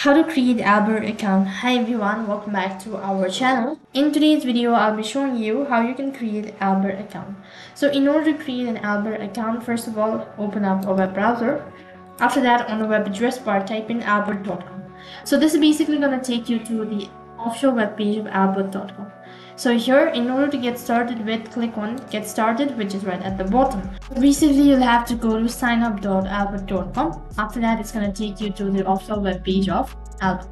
How to create Albert account. Hi everyone, welcome back to our channel. In today's video, I'll be showing you how you can create Albert account. So in order to create an Albert account, first of all, open up a web browser. After that, on the web address bar, type in albert.com. So this is basically going to take you to the official web page of albert.com. So here, in order to get started with, click on get started, which is right at the bottom. Basically, you'll have to go to signup.albert.com. After that, it's going to take you to the official web page of Albert.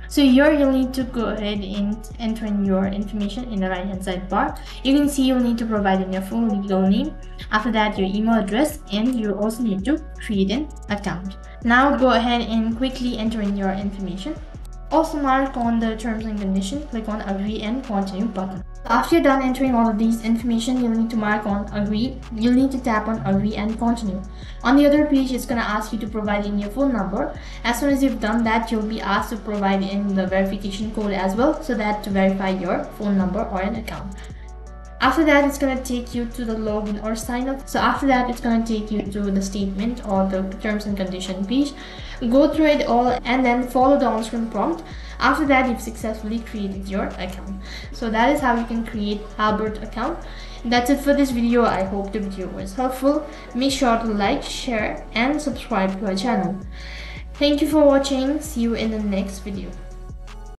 So here you'll need to go ahead and enter in your information in the right hand side bar. You can see you'll need to provide in your full legal name. After that, your email address, and you also need to create an account. Now go ahead and quickly enter in your information. Also mark on the terms and conditions, click on agree and continue button. After you're done entering all of these information, you'll need to mark on agree. You'll need to tap on agree and continue. On the other page, it's going to ask you to provide in your phone number. As soon as you've done that, you'll be asked to provide in the verification code as well, so that to verify your phone number or an account. After that, it's going to take you to the login or sign up. So after that, it's going to take you to the statement or the terms and condition page. Go through it all and then follow the on-screen prompt. After that, you've successfully created your account. So that is how you can create Albert account. That's it for this video. I hope the video was helpful. Make sure to like, share and subscribe to our channel. Thank you for watching. See you in the next video.